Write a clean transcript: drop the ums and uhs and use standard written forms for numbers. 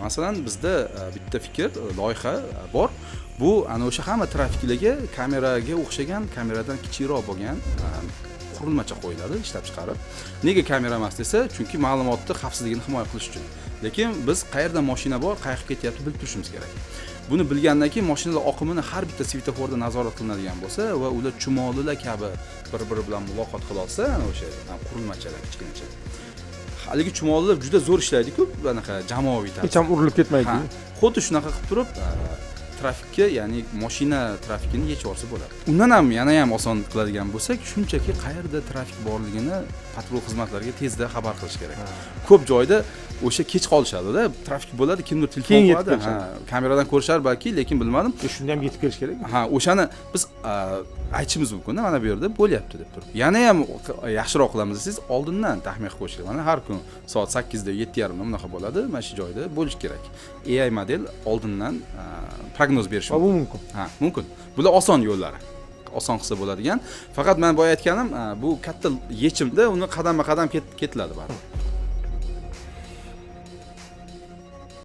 Masalan, bizda bitta fikr, loyiha bor. Bu ana o'sha hamma trafiklarga kameraga o'xshagan, kameradan kichikroq bo'lgan qurilmacha qo'yiladi ishlab chiqarib. Nega kamera emas desa, chunki ma'lumotni xavfsizligini himoya qilish uchun. Lekin biz qayerda mashina bor, qayerga ketyapti bilib turishimiz kerak. Buni bilgandan keyin mashinalar oqimini har bitta svetoforda nazorat qilinadigan bo'lsa va ular chumolilar kabi bir-biri bilan muloqot qila olsa, ana o'sha qurilmachalar kichkinacha. Haligi chumolilar juda zo'r ishlaydi-ku, anaqa jamoaviy tarzda. Hech ham urilib ketmaydi. Xuddi shunaqa qilib turib, trafikka, ya'ni mashina trafikini yechib olsa bo'ladi. Undan ham yana ham oson qiladigan bo'lsak, shunchaki qayerda trafik borligini patrul xizmatlariga tezda xabar qilish kerak. Ko'p joyda o'sha kech qolishadi-da, trafik bo'ladi, kimdir telefon qiladi, kameradan ko'rishar balki, lekin bilmadim. Shunda ham yetib kelish kerak. O'shani biz aytishimiz mumkin-da, mana bu yerda bo'lyapti deb turib. Yana ham yaxshiroq qilamiz desangiz, oldindan taxmin qilib qo'yish kerak. Mana har kun soat 8 da 7:30 da bunaqa bo'ladi, mana shu joyda bo'lish kerak. AI model oldindan prognoz berish mumkin. Mumkin. Bular oson yo'llari. Oson qilsa bo'ladigan. Faqat men boya aytganim, bu katta yechimda uni qadama-qadam ketiladi baribir.